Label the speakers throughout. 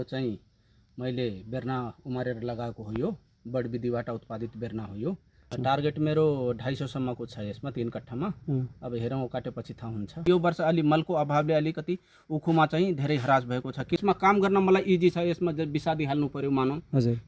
Speaker 1: चाहिँ मैले बेर्ना उमारेर लगाएको हो। यो बड विधिबाट उत्पादित बेर्ना हो। यो टार्गेट मेरो 250 सम्मको छ यसमा 3 कट्ठामा। अब हेरौँ काटेपछि थाहा हुन्छ। यो वर्ष अलि मलको अभावले अलिकति उखुमा चाहिँ धेरै हरास भएको छ। यसमा काम गर्न मलाई इजी छ। यसमा विषादी हाल्नु पर्यो मानौ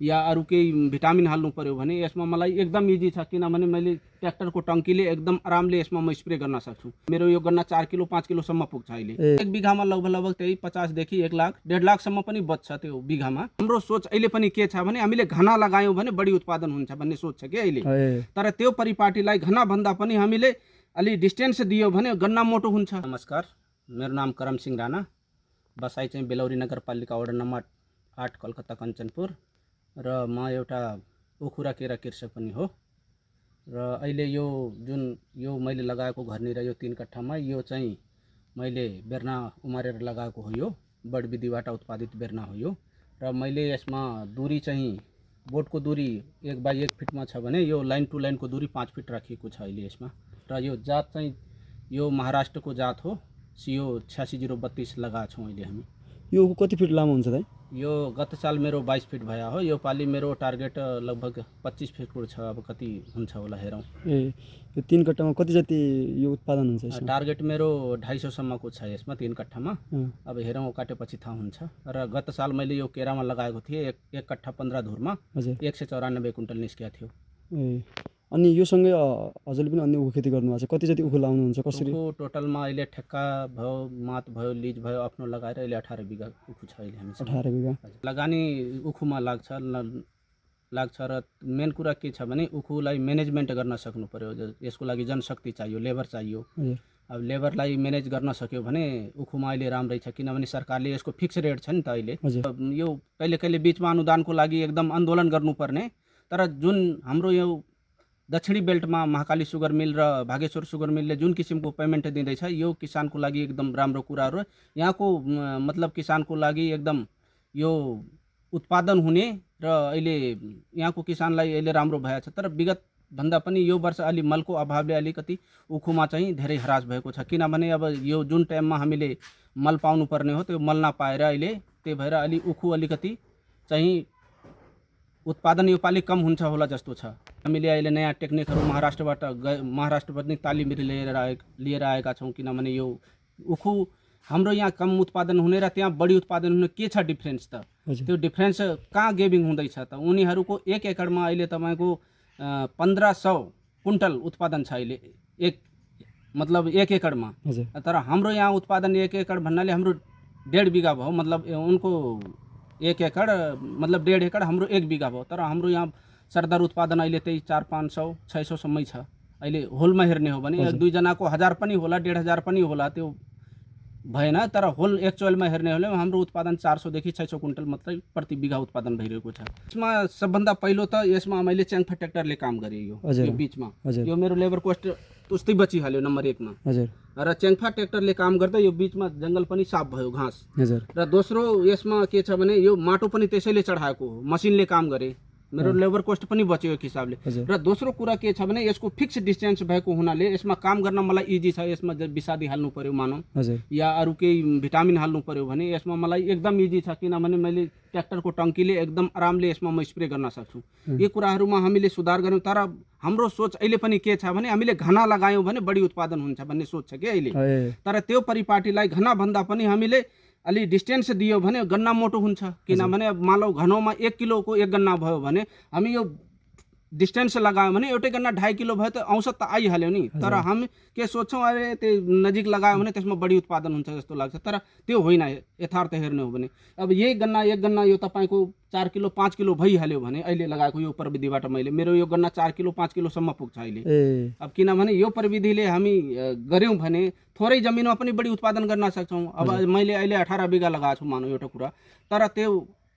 Speaker 1: या अरू केही भिटामिन हाल्नु पर्यो भने यसमा मलाई एकदम इजी छ, किनभने मैले ट्र्याक्टरको टङ्कीले एकदम आरामले यसमा म स्प्रे गर्न सक्छु। मेरो यो गन्ना 4 किलो 5 किलोसम्म पुग्छ अहिले। एक बिघामा लगभग त्यही 50 देखि 1 लाख 1.5 लाखसम्म पनि बच्छ त्यो बिघामा। हाम्रो सोच अहिले पनि के छ भने हामीले घना लगायौँ भने बढी उत्पादन हुन्छ भन्ने सोच छ कि अहिले। तर त्यो परिपाटीलाई घना भन्दा पनि हामीले अलि डिस्टेन्स दियो भने गन्ना मोटो हुन्छ। नमस्कार, मेरो नाम करम सिंह राणा, बसाइ चाहिँ बेलौरी नगरपालिका वडा नम्बर 8 कलकत्ता कञ्चनपुर र म एउटा उखुरा केरा कृषक पनि हो। र अहिले यो मैले लगाएको घरनिर यो 3 कट्ठामा यो चाहिँ मैले बेर्ना उमारेर लगाएको हो। यो बड विधिबाट उत्पादित बेर्ना हो। यो र मैले यसमा दूरी चाहिँ बोटको दूरी 1 बाई 1 फिटमा छ भने यो लाइन टु लाइनको दूरी 5 फिट राखिएको छ अहिले यसमा। र यो जात चाहिँ यो महाराष्ट्रको जात हो। CO 86032 लगाएको छौँ अहिले हामी।
Speaker 2: यो कति फिट लामो हुन्छ त?
Speaker 1: यो गत साल मेरो 22 फिट भयो हो। यो पालि मेरो टार्गेट लगभग 25 फिटको छ। अब कति हुन्छ होला हेरौँ।
Speaker 2: यो 3 कट्टामा कति जति यो उत्पादन हुन्छ यसमा?
Speaker 1: टार्गेट मेरो 250 सम्मको छ यसमा 3 कट्ठामा। अब हेरौँ काटेपछि थाहा हुन्छ। र गत साल मैले यो केरामा लगाएको थिएँ। एक कट्ठा 15 धुरमा 194 कुन्टल निस्किएको थियो।
Speaker 2: अनि यो सँगै हजुरले पनि अन्य उखु खेती गर्नुभएको छ, कति जति उखु लाउनुहुन्छ? कसरी?
Speaker 1: उखु टोटलमा अहिले ठेक्का भयो, मात भयो, लिज भयो, आफ्नो लगाएर अहिले 18 बिघा उखु छ अहिले हामी।
Speaker 2: 18 बिघा
Speaker 1: लगानी उखुमा लाग्छ र मेन कुरा के छ भने उखुलाई म्यानेजमेन्ट गर्न सक्नु पर्यो। यसको लागि जनशक्ति चाहियो, लेबर चाहियो। अब लेबरलाई म्यानेज गर्न सक्यो भने उखुमा अहिले राम्रै छ, किनभने सरकारले यसको फिक्स रेट छ नि त अहिले। यो कहिले कहिले बिचमा अनुदानको लागि एकदम आन्दोलन गर्नुपर्ने। तर जुन हाम्रो यो दक्षिणी बेल्टमा महाकाली सुगर मिल र भागेश्वर सुगर मिलले जुन किसिमको पेमेन्ट दिँदैछ यो किसानको लागि एकदम राम्रो कुराहरू। यहाँको मतलब किसानको लागि एकदम यो उत्पादन हुने र अहिले यहाँको किसानलाई अहिले राम्रो भएको छ। तर विगत भन्दा पनि यो वर्ष अलि मलको अभावले अलिकति उखुमा चाहिँ धेरै हरास भएको छ, किनभने अब यो जुन टाइममा हामीले मल पाउनु पर्ने हो त्यो मल नपाएर अहिले, त्यही भएर अलि उखु अलिकति चाहिँ उत्पादन यो पालि कम हुन्छ होला जस्तो छ। हामीले अहिले नयाँ टेक्निकहरू महाराष्ट्रबाट नै तालिम लिएर आएका छौँ, किनभने यो उखु हाम्रो यहाँ कम उत्पादन हुने र त्यहाँ बढी उत्पादन हुने के छ डिफ्रेन्स त? त्यो डिफ्रेन्स कहाँ गेबिङ हुँदैछ त? उनीहरूको 1 एकडमा अहिले तपाईँको 1500 कुन्टल उत्पादन छ अहिले मतलब 1 एकडमा। तर हाम्रो यहाँ उत्पादन 1 एकड भन्नाले हाम्रो 1.5 बिघा भयो। मतलब उनको 1 एकड मतलब 1.5 एकड, हाम्रो 1 बिघा भयो। तर हाम्रो यहाँ सरदर उत्पादन अहिले त्यही 400-500 600 सम्मै छ। अहिले होलमा हेर्ने हो भने 1-2 जनाको 1000 पनि होला, 1500 पनि होला, त्यो भएन। तर होल एक्चुअलमा हेर्ने हो भने हाम्रो उत्पादन 400 देखि 600 कुन्टल मात्रै प्रति बिघा उत्पादन भइरहेको छ। यसमा सबभन्दा पहिलो त यसमा मैले च्याङ्फा ट्र्याक्टरले काम गरेँ। यो बिचमा यो मेरो लेबर कोस्ट उस्तै बचिहाल्यो नम्बर 1 मा। र च्याङ्फा ट्र्याक्टरले काम गर्दा यो बिचमा जङ्गल पनि साफ भयो, घाँस। र दोस्रो यसमा के छ भने यो माटो पनि त्यसैले चढाएको हो, मसिनले काम गरे, मेरो लेबर कोस्ट पनि बच्यो एक हिसाबले। र दोस्रो कुरा के छ भने यसको फिक्स डिस्टेन्स भएको हुनाले यसमा काम गर्न मलाई इजी छ। यसमा विषादी हाल्नु पर्यो मानौ या अरू केही भिटामिन हाल्नु पर्यो भने यसमा मलाई एकदम इजी छ, किनभने मैले ट्र्याक्टरको टङ्कीले एकदम आरामले यसमा म स्प्रे गर्न सक्छु। यी कुराहरूमा हामीले सुधार गर्यौँ। तर हाम्रो सोच अहिले पनि के छ भने हामीले घना लगायौँ भने बढी उत्पादन हुन्छ भन्ने सोच छ कि अहिले। तर त्यो परिपाटीलाई घना भन्दा पनि हामीले अलि डिस्टेन्स दियो भने गन्ना मोटो हुन्छ। किनभने मानौ घनौमा 1 किलोको 1 गन्ना भयो भने हामी यो डिस्टेन्स लगायौँ भने एउटै गन्ना 2.5 किलो भयो त औसत त आइहाल्यो नि। तर हामी के सोच्छौँ अरे त्यो नजिक लगायो भने त्यसमा बढी उत्पादन हुन्छ जस्तो लाग्छ। तर त्यो होइन यथार्थ हेर्ने हो भने। अब यही गन्ना 1 गन्ना यो तपाईँको 4 किलो 5 किलो भइहाल्यो भने अहिले लगाएको यो प्रविधिबाट मेरो यो गन्ना 4 किलो 5 किलोसम्म पुग्छ अहिले। अब किनभने यो प्रविधिले हामी गऱ्यौँ भने थोरै जमिनमा पनि बढी उत्पादन गर्न सक्छौँ। अब मैले अहिले 18 बिघा लगाएको छु मानौ एउटा कुरा। तर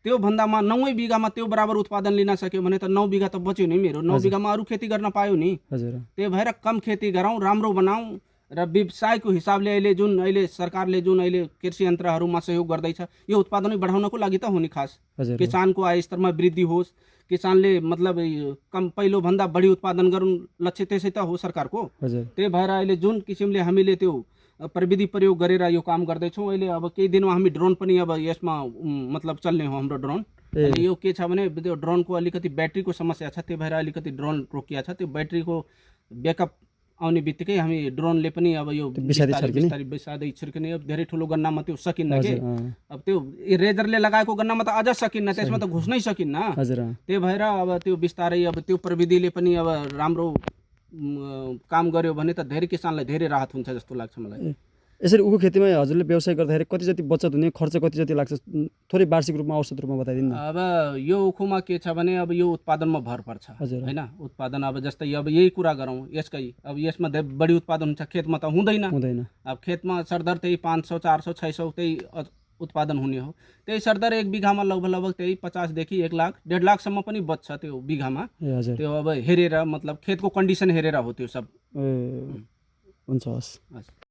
Speaker 1: त्यो भन्दामा 9 बिघामा त्यो बराबर उत्पादन लिन सक्यो भने त 9 बिघा त बच्यो नि मेरो। 9 बिघामा अरू खेती गर्न पायो नि। त्यही भएर कम खेती गरौँ, राम्रो बनाऊ र व्यवसायको हिसाबले अहिले सरकारले जुन अहिले कृषि यन्त्रहरूमा सहयोग गर्दैछ यो उत्पादन बढाउनको लागि त हो नि खास। किसानको आय स्तरमा वृद्धि होस्, किसानले मतलब कम पहिलो भन्दा बढी उत्पादन गर्नु लक्ष्य त्यसै त हो सरकारको। त्यही भएर अहिले जुन किसिमले हामीले त्यो प्रविधि प्रयोग गरेर यो काम गर्दैछौँ। अहिले अब केही दिनमा हामी ड्रोन पनि अब यसमा मतलब चल्ने हो हाम्रो ड्रोन। अनि यो के छ भने त्यो ड्रोनको अलिकति ब्याट्रीको समस्या छ, त्यही भएर अलिकति ड्रोन रोकिया छ। त्यो ब्याट्रीको ब्याकअप आउने बित्तिकै हामी ड्रोनले पनि अब यो बिस्तारै छिर्किने। अब धेरै ठुलो गन्नामा त्यो सकिन्न के, अब त्यो रेजरले लगाएको गन्नामा त अझ सकिन्न, त्यसमा त घुस्नै सकिन्न। त्यही भएर अब त्यो बिस्तारै अब त्यो प्रविधिले पनि अब राम्रो काम गर्यो भने त धेरै किसानलाई धेरै राहत हुन्छ जस्तो लाग्छ मलाई।
Speaker 2: यसरी उखु खेतीमा हजुरले व्यवसाय गर्दाखेरि कति जति बचत हुने, खर्च कति जति लाग्छ, थोरै वार्षिक रूपमा औसत रूपमा बताइदिनु न।
Speaker 1: अब यो उखुमा के छ भने अब यो उत्पादनमा भर पर्छ हैन। उत्पादन अब जस्तै अब यही कुरा गरौँ यसकै, अब यसमा बढी उत्पादन हुन्छ, खेतमा त हुँदैन। अब खेतमा सरदर त्यही 500 400 600 त्यही उत्पादन हुने हो। त्यही सरदर एक बिघामा लगभग त्यही 50 देखि 1 लाख 1.5 लाखसम्म पनि बच्छ त्यो बिघामा। त्यो अब हेरेर मतलब खेतको कन्डिसन हेरेर हो त्यो सब।
Speaker 2: हुन्छ, हस्।